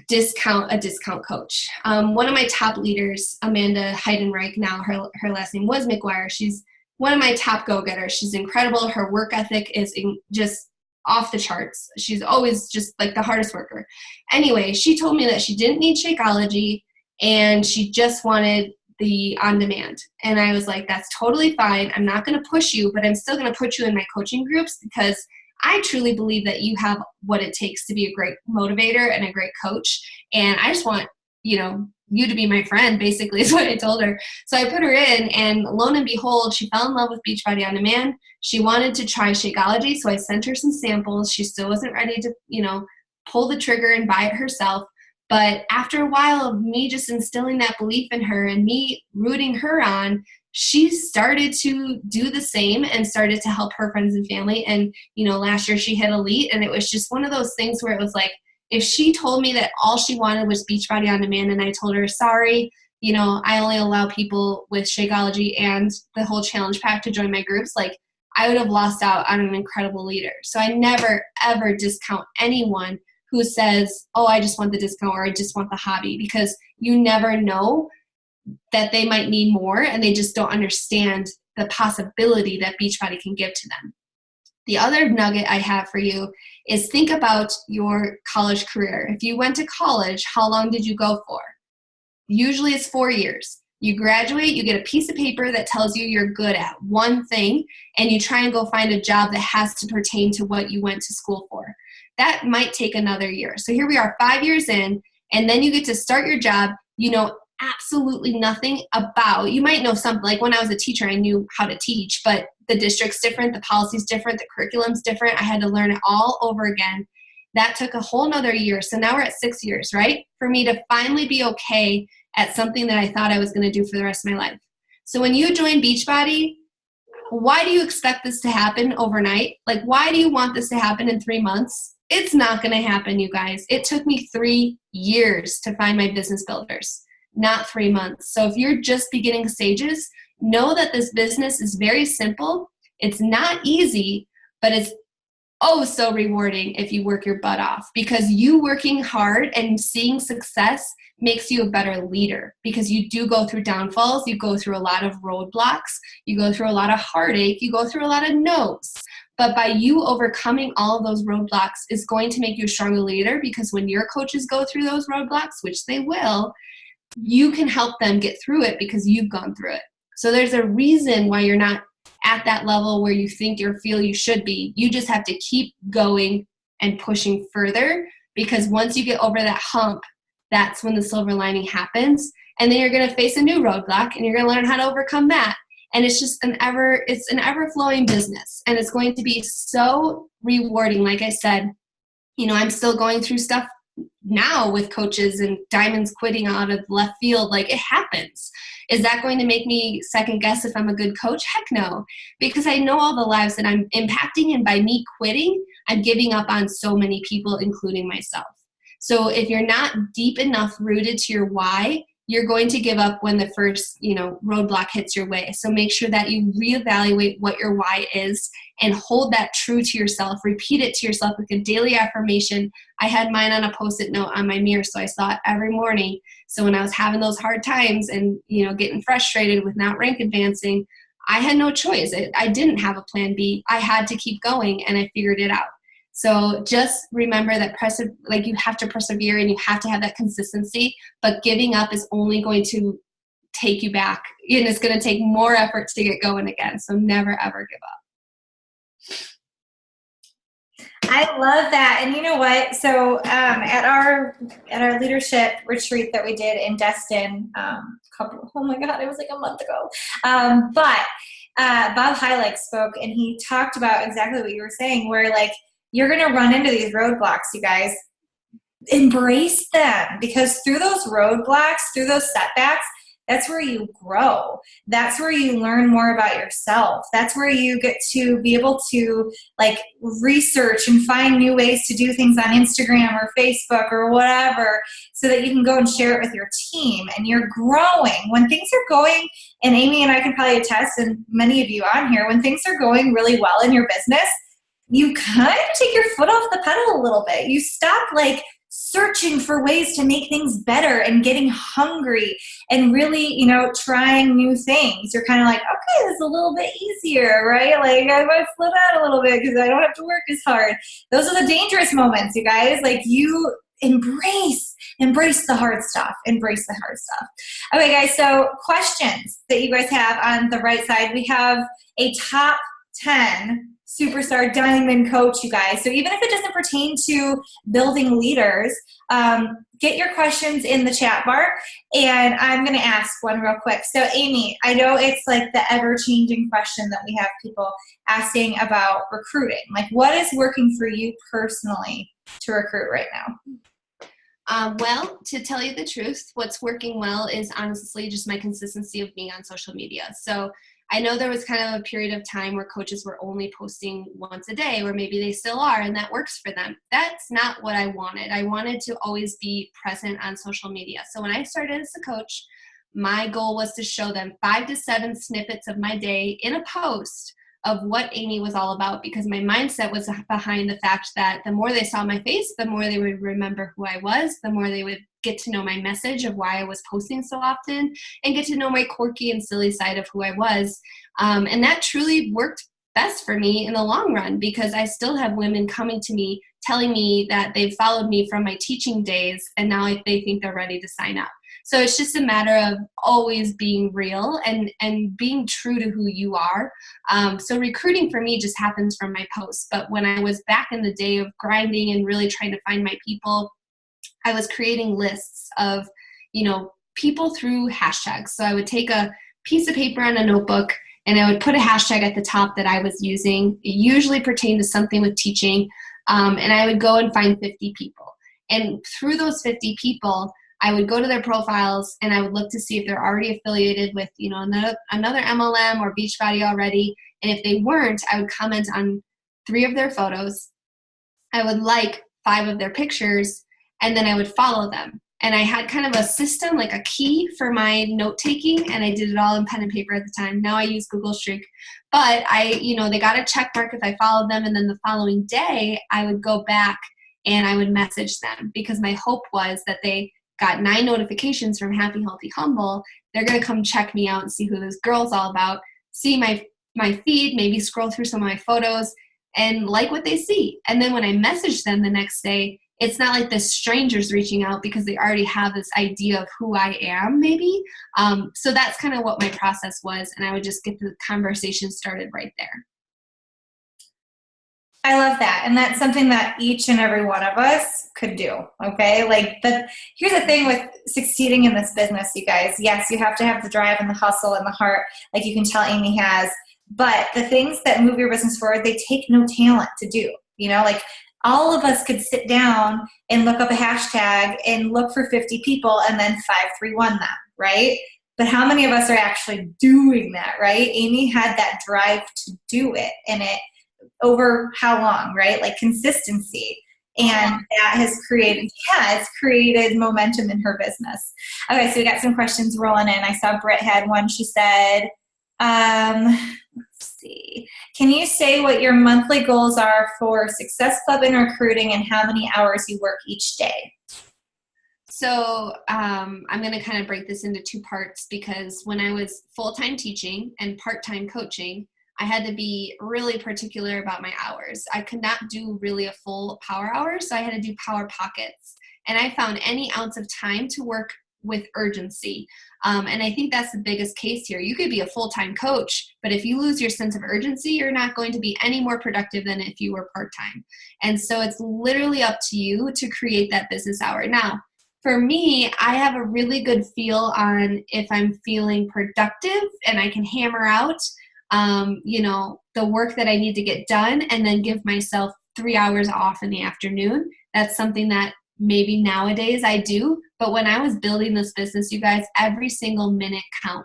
discount a discount coach. One of my top leaders, Amanda Heidenreich, now her last name was McGuire. She's one of my top go-getters. She's incredible. Her work ethic is just off the charts. She's always just like the hardest worker. Anyway, she told me that she didn't need Shakeology and she just wanted the on-demand. And I was like, that's totally fine. I'm not going to push you, but I'm still going to put you in my coaching groups, because I truly believe that you have what it takes to be a great motivator and a great coach. And I just want, you to be my friend, basically, is what I told her. So I put her in, and lo and behold, she fell in love with Beachbody On Demand. She wanted to try Shakeology, so I sent her some samples. She still wasn't ready to, pull the trigger and buy it herself. But after a while of me just instilling that belief in her and me rooting her on, she started to do the same and started to help her friends and family. And, last year she hit elite, and it was just one of those things where it was like, if she told me that all she wanted was Beachbody On Demand, and I told her, sorry, I only allow people with Shakeology and the whole challenge pack to join my groups, like, I would have lost out on an incredible leader. So I never, ever discount anyone who says, oh, I just want the discount, or I just want the hobby, because you never know that they might need more and they just don't understand the possibility that Beachbody can give to them. The other nugget I have for you is think about your college career. If you went to college, how long did you go for? Usually it's 4 years. You graduate, you get a piece of paper that tells you you're good at one thing, and you try and go find a job that has to pertain to what you went to school for. That might take another year. So here we are 5 years in, and then you get to start your job. You know absolutely nothing about, you might know something, like when I was a teacher, I knew how to teach, but the district's different, the policy's different, the curriculum's different. I had to learn it all over again. That took a whole nother year. So now we're at 6 years, right? For me to finally be okay at something that I thought I was going to do for the rest of my life. So when you join Beachbody, why do you expect this to happen overnight? Like, why do you want this to happen in 3 months? It's not going to happen, you guys. It took me 3 years to find my business builders, not 3 months. So if you're just beginning stages, know that this business is very simple. It's not easy, but it's oh so rewarding if you work your butt off, because you working hard and seeing success makes you a better leader, because you do go through downfalls, you go through a lot of roadblocks, you go through a lot of heartache, you go through a lot of no's. But by you overcoming all of those roadblocks is going to make you a stronger leader, because when your coaches go through those roadblocks, which they will, you can help them get through it because you've gone through it. So there's a reason why you're not at that level where you think or feel you should be. You just have to keep going and pushing further, because once you get over that hump, that's when the silver lining happens. And then you're going to face a new roadblock and you're going to learn how to overcome that. And it's just an ever-flowing business. And it's going to be so rewarding. Like I said, I'm still going through stuff now with coaches and diamonds quitting out of left field. Like, it happens. Is that going to make me second guess if I'm a good coach? Heck no, because I know all the lives that I'm impacting, and by me quitting, I'm giving up on so many people, including myself. So if you're not deep enough rooted to your why, you're going to give up when the first, roadblock hits your way. So make sure that you reevaluate what your why is and hold that true to yourself. Repeat it to yourself like a daily affirmation. I had mine on a Post-it note on my mirror, so I saw it every morning. So when I was having those hard times and, getting frustrated with not rank advancing, I had no choice. I didn't have a plan B. I had to keep going, and I figured it out. So just remember that you have to persevere and you have to have that consistency, but giving up is only going to take you back, and it's going to take more effort to get going again. So never, ever give up. I love that. And you know what? So at our leadership retreat that we did in Destin, oh my God, it was like a month ago. But Bob Heilig spoke, and he talked about exactly what you were saying, where like you're going to run into these roadblocks, you guys. Embrace them, because through those roadblocks, through those setbacks, that's where you grow. That's where you learn more about yourself. That's where you get to be able to like research and find new ways to do things on Instagram or Facebook or whatever, so that you can go and share it with your team, and you're growing. When things are going, and Amy and I can probably attest, and many of you on here, when things are going really well in your business, you kind of take your foot off the pedal a little bit. You stop like searching for ways to make things better and getting hungry and really, trying new things. You're kind of like, okay, this is a little bit easier, right? Like I might slow down a little bit because I don't have to work as hard. Those are the dangerous moments, you guys. Like you embrace the hard stuff. Embrace the hard stuff. Okay, guys, so questions that you guys have on the right side. We have a top 10 superstar diamond coach, you guys. So even if it doesn't pertain to building leaders, get your questions in the chat bar, and I'm going to ask one real quick. So Amy, I know it's like the ever-changing question that we have people asking about recruiting. Like, what is working for you personally to recruit right now? Well, to tell you the truth, what's working well is honestly just my consistency of being on social media. So I know there was kind of a period of time where coaches were only posting once a day, or maybe they still are, and that works for them. That's not what I wanted. I wanted to always be present on social media. So when I started as a coach, my goal was to show them 5 to 7 snippets of my day in a post of what Amy was all about, because my mindset was behind the fact that the more they saw my face, the more they would remember who I was, the more they would get to know my message of why I was posting so often, and get to know my quirky and silly side of who I was. And that truly worked best for me in the long run, because I still have women coming to me telling me that they've followed me from my teaching days, and now they think they're ready to sign up. So it's just a matter of always being real and being true to who you are. So recruiting for me just happens from my posts. But when I was back in the day of grinding and really trying to find my people, I was creating lists of, people through hashtags. So I would take a piece of paper and a notebook, and I would put a hashtag at the top that I was using. It usually pertained to something with teaching. And I would go and find 50 people. And through those 50 people, I would go to their profiles, and I would look to see if they're already affiliated with, another MLM or Beachbody already. And if they weren't, I would comment on 3 of their photos. I would like 5 of their pictures, and then I would follow them. And I had kind of a system, like a key for my note taking, and I did it all in pen and paper at the time. Now I use Google Streak. But they got a check mark if I followed them, and then the following day I would go back and I would message them, because my hope was that they got 9 notifications from Happy, Healthy, Humble. They're going to come check me out and see who this girl's all about, see my feed, maybe scroll through some of my photos and like what they see. And then when I message them the next day, it's not like this stranger's reaching out, because they already have this idea of who I am, maybe. So that's kind of what my process was, and I would just get the conversation started right there. I love that. And that's something that each and every one of us could do. Okay. Here's the thing with succeeding in this business, you guys. Yes, you have to have the drive and the hustle and the heart, like you can tell Amy has, but the things that move your business forward, they take no talent to do. All of us could sit down and look up a hashtag and look for 50 people and then 531 them, right? But how many of us are actually doing that, right? Amy had that drive to do it, and it over how long, right? Like consistency. And that has created, it's created momentum in her business. Okay, so we got some questions rolling in. I saw Britt had one. She said, let's see. Can you say what your monthly goals are for Success Club and recruiting and how many hours you work each day? So I'm going to kind of break this into two parts, because when I was full-time teaching and part-time coaching, I had to be really particular about my hours. I could not do really a full power hour, so I had to do power pockets. And I found any ounce of time to work with urgency. And I think that's the biggest case here. You could be a full-time coach, but if you lose your sense of urgency, you're not going to be any more productive than if you were part-time. And so it's literally up to you to create that business hour. Now, for me, I have a really good feel on if I'm feeling productive and I can hammer out, the work that I need to get done and then give myself 3 hours off in the afternoon. That's something that maybe nowadays I do. But when I was building this business, you guys, every single minute count.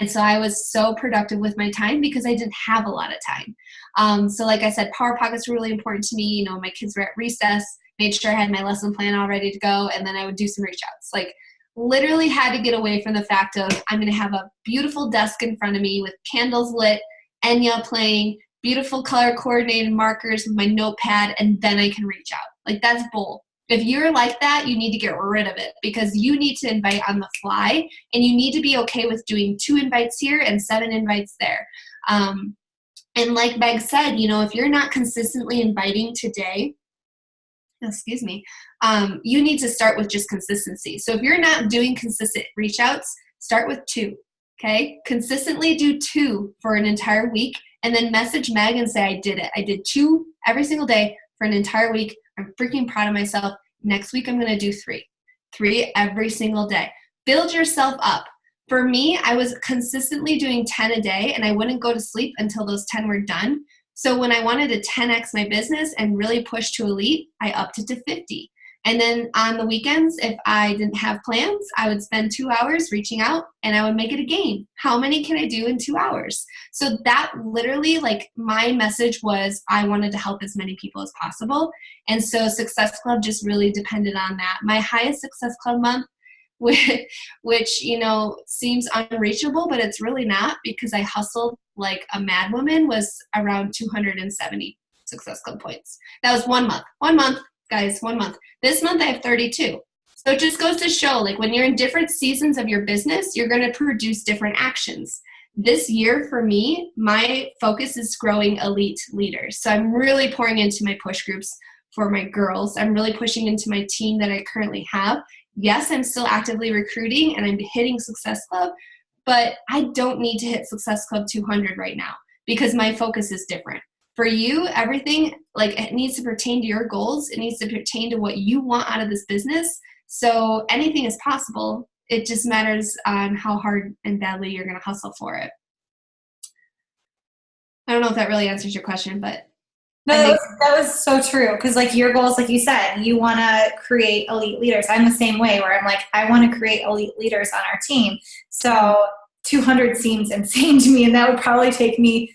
And so I was so productive with my time because I didn't have a lot of time. So like I said, power pockets were really important to me. My kids were at recess, made sure I had my lesson plan all ready to go, and then I would do some reach outs. Like literally had to get away from the fact of I'm going to have a beautiful desk in front of me with candles lit, Enya playing, beautiful color coordinated markers with my notepad, and then I can reach out. Like that's bull. If you're like that, you need to get rid of it, because you need to invite on the fly, and you need to be okay with doing 2 invites here and 7 invites there. And like Meg said, if you're not consistently inviting today, you need to start with just consistency. So if you're not doing consistent reach outs, start with 2. Okay. Consistently do 2 for an entire week, and then message Meg and say, I did it. I did 2 every single day for an entire week. I'm freaking proud of myself. Next week, I'm going to do 3. 3 every single day. Build yourself up. For me, I was consistently doing 10 a day, and I wouldn't go to sleep until those 10 were done. So when I wanted to 10x my business and really push to elite, I upped it to 50. And then on the weekends, if I didn't have plans, I would spend 2 hours reaching out, and I would make it a game. How many can I do in 2 hours? So that literally, my message was I wanted to help as many people as possible. And so Success Club just really depended on that. My highest Success Club month, which seems unreachable, but it's really not, because I hustled like a mad woman, was around 270 Success Club points. That was 1 month. 1 month. Guys, 1 month. This month I have 32. So it just goes to show, when you're in different seasons of your business, you're going to produce different actions. This year for me, my focus is growing elite leaders. So I'm really pouring into my push groups for my girls. I'm really pushing into my team that I currently have. Yes, I'm still actively recruiting and I'm hitting Success Club, but I don't need to hit Success Club 200 right now because my focus is different. For you, everything, it needs to pertain to your goals. It needs to pertain to what you want out of this business. So anything is possible. It just matters on how hard and badly you're going to hustle for it. I don't know if that really answers your question, but. No, that was so true. Because your goals, like you said, you want to create elite leaders. I'm the same way, where I'm I want to create elite leaders on our team. So 200 seems insane to me. And that would probably take me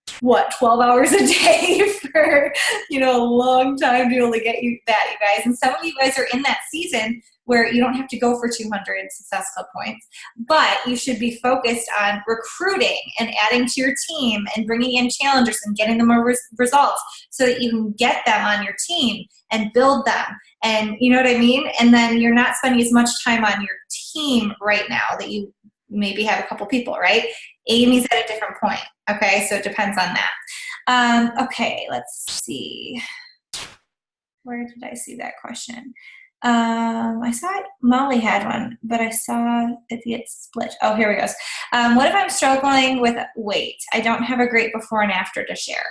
12 hours a day for, a long time to be able to get you that, you guys. And some of you guys are in that season where you don't have to go for 200 Success Club points, but you should be focused on recruiting and adding to your team and bringing in challengers and getting them results so that you can get them on your team and build them. And you know what I mean? And then you're not spending as much time on your team right now that you maybe have a couple people, right? Amy's at a different point. Okay, so it depends on that. Okay, let's see. Where did I see that question? I saw it. Molly had one, but I saw it get split. Oh, here we go. What if I'm struggling with weight? I don't have a great before and after to share.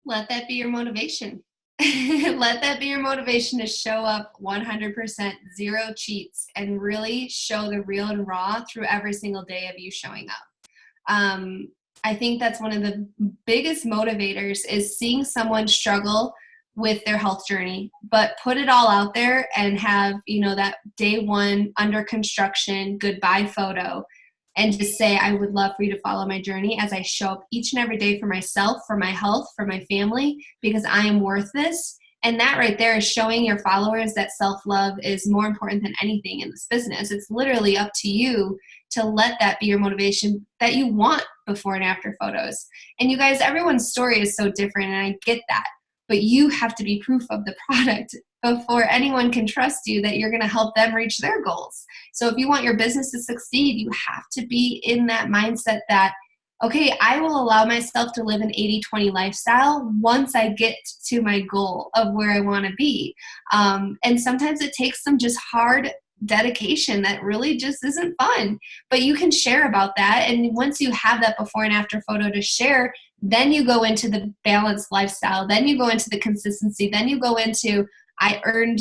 Let that be your motivation. Let that be your motivation to show up 100%, 0 cheats, and really show the real and raw through every single day of you showing up. I think that's one of the biggest motivators, is seeing someone struggle with their health journey, but put it all out there and have, that day 1 under construction goodbye photo, and just say, I would love for you to follow my journey as I show up each and every day for myself, for my health, for my family, because I am worth this. And that right there is showing your followers that self-love is more important than anything in this business. It's literally up to you to let that be your motivation, that you want before and after photos. And you guys, everyone's story is so different, and I get that. But you have to be proof of the product before anyone can trust you that you're going to help them reach their goals. So if you want your business to succeed, you have to be in that mindset that, okay, I will allow myself to live an 80-20 lifestyle once I get to my goal of where I want to be. And sometimes it takes some just hard dedication that really just isn't fun, but you can share about that. And once you have that before and after photo to share, then you go into the balanced lifestyle, then you go into the consistency, then you go into, I earned,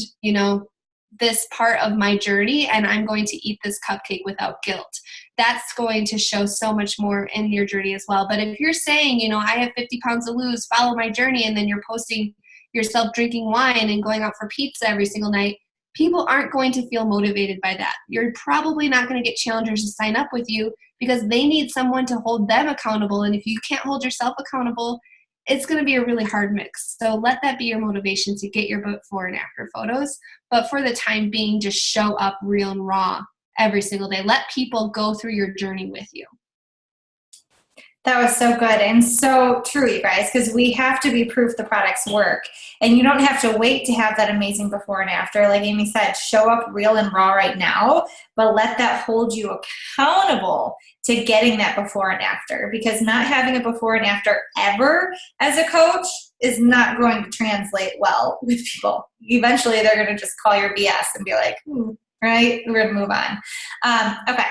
this part of my journey, and I'm going to eat this cupcake without guilt. That's going to show so much more in your journey as well. But if you're saying, I have 50 pounds to lose, follow my journey, and then you're posting yourself drinking wine and going out for pizza every single night, people aren't going to feel motivated by that. You're probably not going to get challengers to sign up with you because they need someone to hold them accountable. And if you can't hold yourself accountable, it's going to be a really hard mix. So let that be your motivation to get your before and after photos. But for the time being, just show up real and raw every single day. Let people go through your journey with you. That was so good and so true, you guys, because we have to be proof the products work. And you don't have to wait to have that amazing before and after. Like Amy said, show up real and raw right now, but let that hold you accountable to getting that before and after, because not having a before and after ever as a coach is not going to translate well with people. Eventually, they're going to just call your BS and be like, right, we're going to move on. Okay,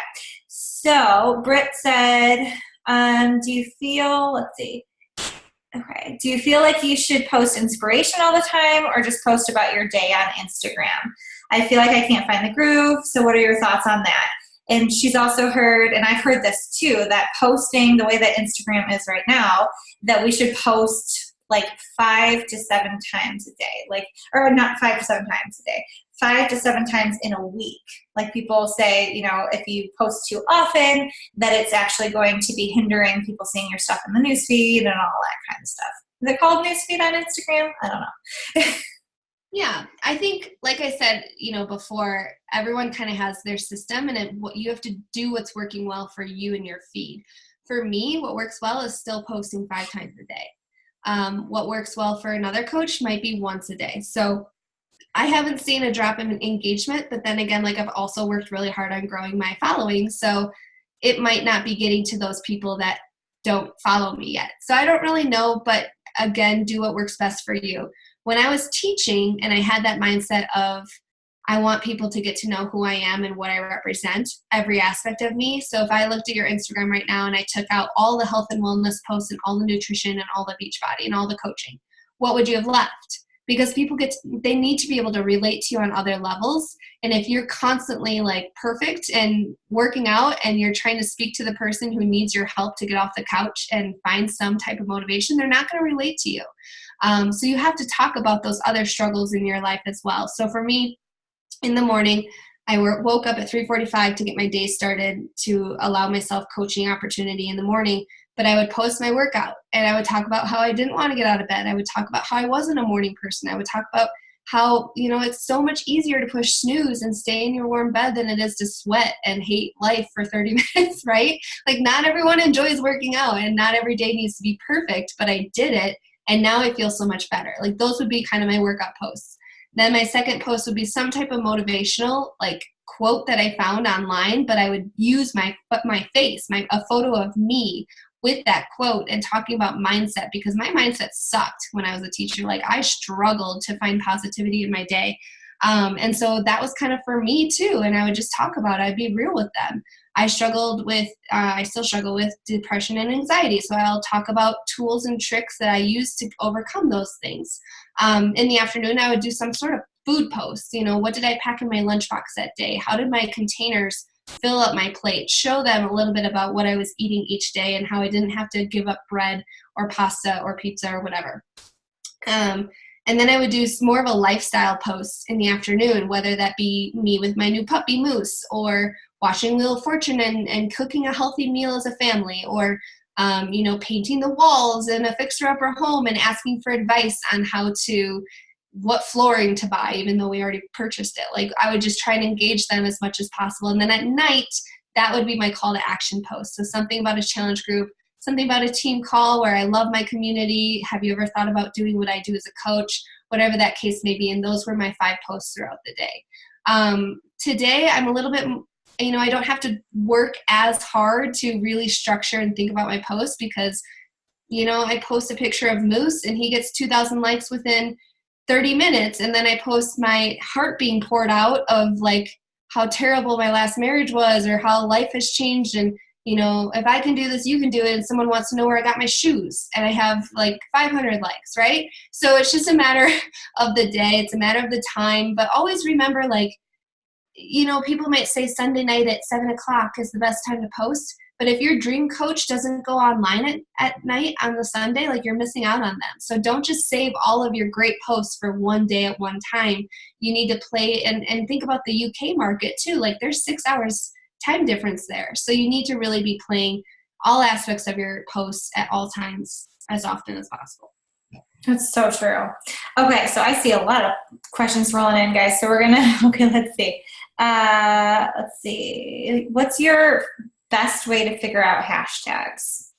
so Britt said, do you feel, do you feel like you should post inspiration all the time or just post about your day on Instagram? I feel like I can't find the groove, so what are your thoughts on that? And she's also heard, and I've heard this too, that posting the way that Instagram is right now, that we should post like 5 to 7 times a day, or not 5 to 7 times a day, 5 to 7 times in a week. Like people say, if you post too often, that it's actually going to be hindering people seeing your stuff in the newsfeed and all that kind of stuff. Is it called newsfeed on Instagram? I don't know. Yeah, I think, like I said, before, everyone kind of has their system, and what you have to do what's working well for you and your feed. For me, what works well is still posting 5 times a day. What works well for another coach might be once a day. So I haven't seen a drop in engagement, but then again, I've also worked really hard on growing my following. So it might not be getting to those people that don't follow me yet. So I don't really know, but again, do what works best for you. When I was teaching and I had that mindset of, I want people to get to know who I am and what I represent, every aspect of me. So if I looked at your Instagram right now and I took out all the health and wellness posts and all the nutrition and all the Beachbody and all the coaching, what would you have left? Because people they need to be able to relate to you on other levels. And if you're constantly perfect and working out and you're trying to speak to the person who needs your help to get off the couch and find some type of motivation, they're not going to relate to you. So you have to talk about those other struggles in your life as well. So for me, in the morning, I woke up at 3:45 to get my day started to allow myself coaching opportunity in the morning. But I would post my workout and I would talk about how I didn't want to get out of bed. I would talk about how I wasn't a morning person. I would talk about how, it's so much easier to push snooze and stay in your warm bed than it is to sweat and hate life for 30 minutes, right? Not everyone enjoys working out and not every day needs to be perfect, but I did it and now I feel so much better. Those would be kind of my workout posts. Then my second post would be some type of motivational, quote that I found online, but I would use my face, a photo of me with that quote and talking about mindset, because my mindset sucked when I was a teacher. I struggled to find positivity in my day. And so that was kind of for me too. And I would just talk about it. I'd be real with them. I still struggle with depression and anxiety. So I'll talk about tools and tricks that I use to overcome those things. In the afternoon, I would do some sort of food post. What did I pack in my lunchbox that day? How did my containers fill up my plate? Show them a little bit about what I was eating each day and how I didn't have to give up bread or pasta or pizza or whatever. And then I would do more of a lifestyle post in the afternoon, whether that be me with my new puppy Moose, or watching Wheel of Fortune and cooking a healthy meal as a family, or painting the walls in a fixer-upper home and asking for advice on how to what flooring to buy, even though we already purchased it. Like I would just try and engage them as much as possible. And then at night, that would be my call to action post. So something about a challenge group, something about a team call where I love my community. Have you ever thought about doing what I do as a coach? Whatever that case may be. And those were my 5 posts throughout the day. Today, I'm a little bit, I don't have to work as hard to really structure and think about my posts because, I post a picture of Moose and he gets 2,000 likes within 30 minutes. And then I post my heart being poured out of like how terrible my last marriage was or how life has changed. And, if I can do this, you can do it. And someone wants to know where I got my shoes and I have like 500 likes, right? So it's just a matter of the day. It's a matter of the time, but always remember, like, people might say Sunday night at 7:00 is the best time to post. But if your dream coach doesn't go online at night on the Sunday, like you're missing out on them. So don't just save all of your great posts for one day at one time. You need to play and think about the UK market too. Like there's 6 hours time difference there. So you need to really be playing all aspects of your posts at all times as often as possible. That's so true. Okay, so I see a lot of questions rolling in, guys. So we're let's see. Let's see. What's your best way to figure out hashtags?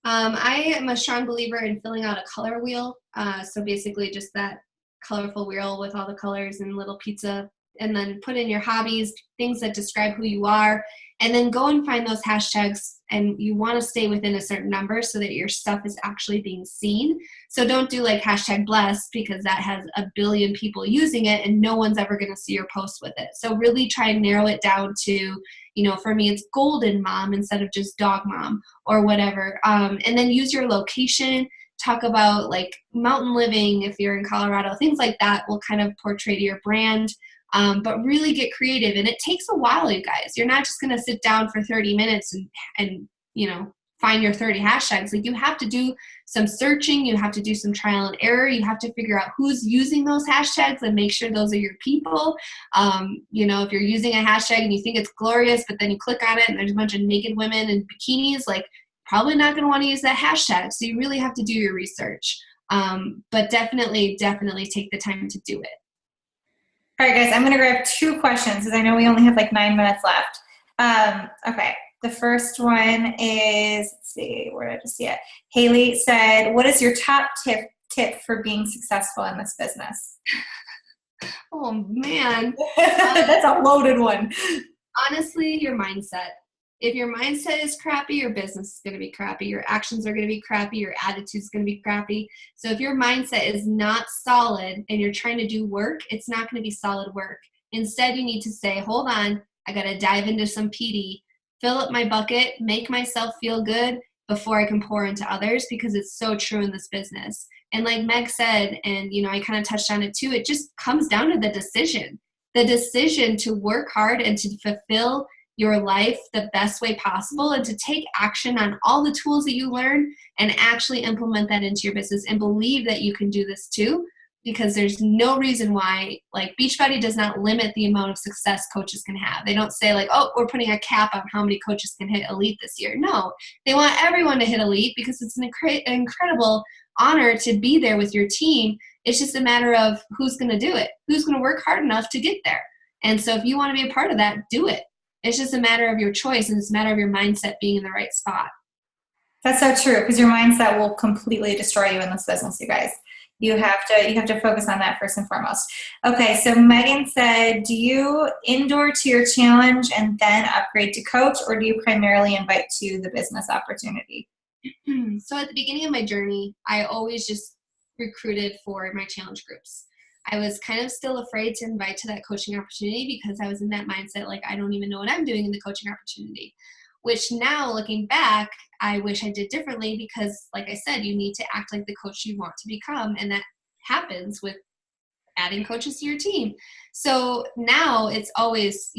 I am a strong believer in filling out a color wheel. So basically just that colorful wheel with all the colors and little pizza, and then put in your hobbies, things that describe who you are, and then go and find those hashtags. And you want to stay within a certain number so that your stuff is actually being seen. So don't do like hashtag blessed because that has a billion people using it and no one's ever going to see your post with it. So really try and narrow it down to, for me, it's golden mom instead of just dog mom or whatever. And then use your location. Talk about like mountain living if you're in Colorado. Things like that will kind of portray to your brand. But really get creative. And it takes a while, you guys. You're not just going to sit down for 30 minutes and find your 30 hashtags. Like you have to do some searching. You have to do some trial and error. You have to figure out who's using those hashtags and make sure those are your people. If you're using a hashtag and you think it's glorious, but then you click on it and there's a bunch of naked women in bikinis, like probably not going to want to use that hashtag. So you really have to do your research. But definitely take the time to do it. All right, guys, I'm going to grab 2 questions because I know we only have like 9 minutes left. Okay, the first one is, let's see, where did I just see it? Haley said, what is your top tip for being successful in this business? Oh, man. That's a loaded one. Honestly, your mindset. If your mindset is crappy, your business is going to be crappy. Your actions are going to be crappy. Your attitude is going to be crappy. So if your mindset is not solid and you're trying to do work, it's not going to be solid work. Instead, you need to say, hold on, I got to dive into some PD, fill up my bucket, make myself feel good before I can pour into others, because it's so true in this business. And like Meg said, and I kind of touched on it too, it just comes down to the decision to work hard and to fulfill your life the best way possible and to take action on all the tools that you learn and actually implement that into your business and believe that you can do this too, because there's no reason why, like Beachbody does not limit the amount of success coaches can have. They don't say like, oh, we're putting a cap on how many coaches can hit elite this year. No, they want everyone to hit elite because it's an incredible honor to be there with your team. It's just a matter of who's going to do it, who's going to work hard enough to get there. And so if you want to be a part of that, do it. It's just a matter of your choice, and it's a matter of your mindset being in the right spot. That's so true, because your mindset will completely destroy you in this business, you guys. You have to focus on that first and foremost. Okay, so Megan said, do you indoor to your challenge and then upgrade to coach, or do you primarily invite to the business opportunity? So at the beginning of my journey, I always just recruited for my challenge groups. I was kind of still afraid to invite to that coaching opportunity because I was in that mindset, like, I don't even know what I'm doing in the coaching opportunity, which now looking back, I wish I did differently because, like I said, you need to act like the coach you want to become. And that happens with adding coaches to your team. So now it's always,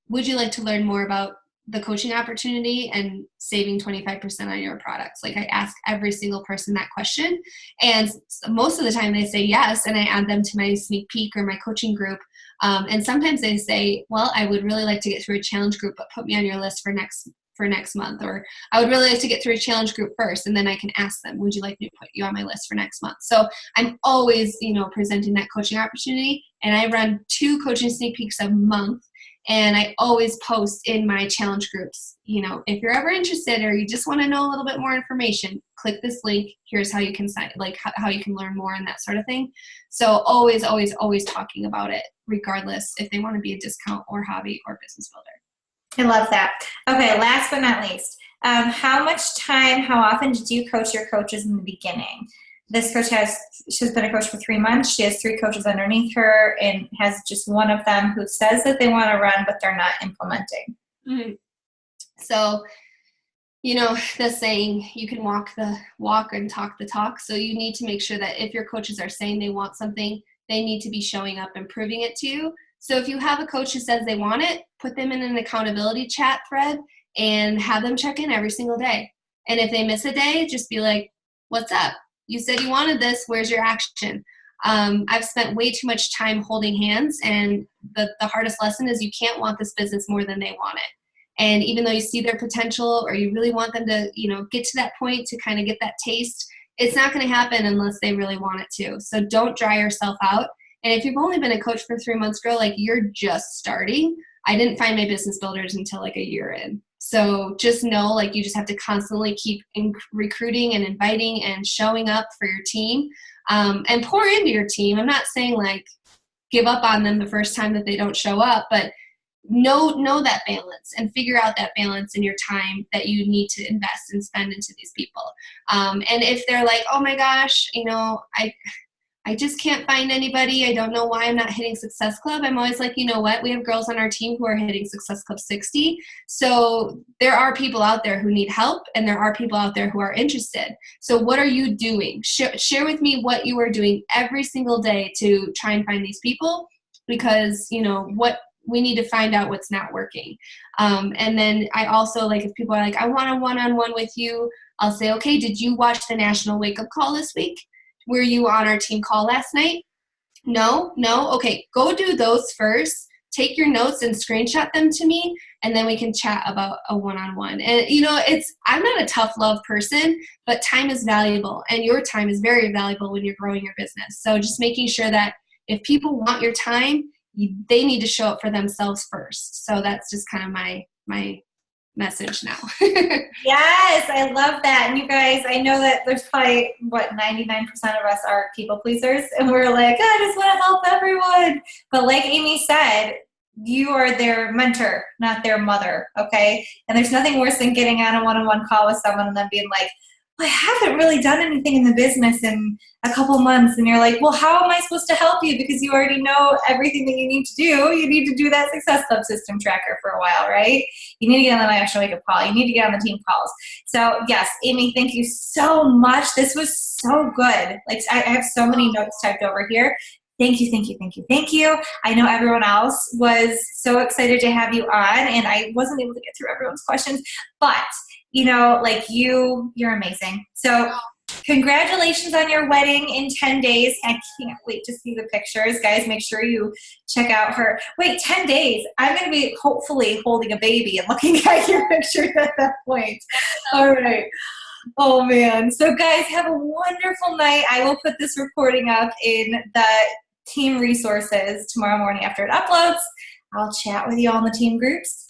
would you like to learn more about the coaching opportunity and saving 25% on your products? Like, I ask every single person that question, and most of the time they say yes, and I add them to my sneak peek or my coaching group. And sometimes they say, well, I would really like to get through a challenge group, but put me on your list for next for next month, or I would really like to get through a challenge group first, and then I can ask them, would you like me to put you on my list for next month? So I'm always, presenting that coaching opportunity, and I run 2 coaching sneak peeks a month, and I always post in my challenge groups, if you're ever interested or you just want to know a little bit more information, click this link. Here's how you can sign, like how you can learn more and that sort of thing. So always, always, always talking about it, regardless if they want to be a discount or hobby or business builder. I love that. Okay, last but not least, how often did you coach your coaches in the beginning? This coach she's been a coach for 3 months. She has 3 coaches underneath her and has just one of them who says that they want to run, but they're not implementing. Mm-hmm. So, the saying, you can walk the walk and talk the talk. So you need to make sure that if your coaches are saying they want something, they need to be showing up and proving it to you. So if you have a coach who says they want it, put them in an accountability chat thread and have them check in every single day. And if they miss a day, just be like, what's up? You said you wanted this. Where's your action? I've spent way too much time holding hands, and the hardest lesson is you can't want this business more than they want it. And even though you see their potential or you really want them to, get to that point to kind of get that taste, it's not going to happen unless they really want it to. So don't dry yourself out. And if you've only been a coach for 3 months, girl, like you're just starting. I didn't find my business builders until like a year in. So just know, like, you just have to constantly keep recruiting and inviting and showing up for your team, and pour into your team. I'm not saying like give up on them the first time that they don't show up, but know that balance and figure out that balance in your time that you need to invest and spend into these people. And if they're like, oh my gosh, I just can't find anybody. I don't know why I'm not hitting Success Club. I'm always like, you know what? We have girls on our team who are hitting Success Club 60. So there are people out there who need help, and there are people out there who are interested. So what are you doing? Share with me what you are doing every single day to try and find these people, because, what we need to find out what's not working. And then I also, like, if people are like, I want a one-on-one with you, I'll say, okay, did you watch the National Wake Up Call this week? Were you on our team call last night? No? Okay, go do those first. Take your notes and screenshot them to me, and then we can chat about a one-on-one. And, I'm not a tough love person, but time is valuable, and your time is very valuable when you're growing your business. So just making sure that if people want your time, they need to show up for themselves first. So that's just kind of my message now. Yes, I love that. And you guys, I know that there's probably 99% of us are people pleasers, and we're like, I just want to help everyone. But like Amy said, you are their mentor, not their mother. Okay. And there's nothing worse than getting on a one-on-one call with someone and then being like, I haven't really done anything in the business in a couple months. And you're like, well, how am I supposed to help you? Because you already know everything that you need to do. You need to do that Success Club system tracker for a while, right? You need to get on the National Wake Up Call. You need to get on the team calls. So yes, Amy, thank you so much. This was so good. Like, I have so many notes typed over here. Thank you, thank you, thank you, thank you. I know everyone else was so excited to have you on, and I wasn't able to get through everyone's questions, but you're amazing. So congratulations on your wedding in 10 days. I can't wait to see the pictures. Guys, make sure you check out her. Wait, 10 days. I'm going to be hopefully holding a baby and looking at your pictures at that point. All right. Oh, man. So, guys, have a wonderful night. I will put this recording up in the team resources tomorrow morning after it uploads. I'll chat with you all in the team groups.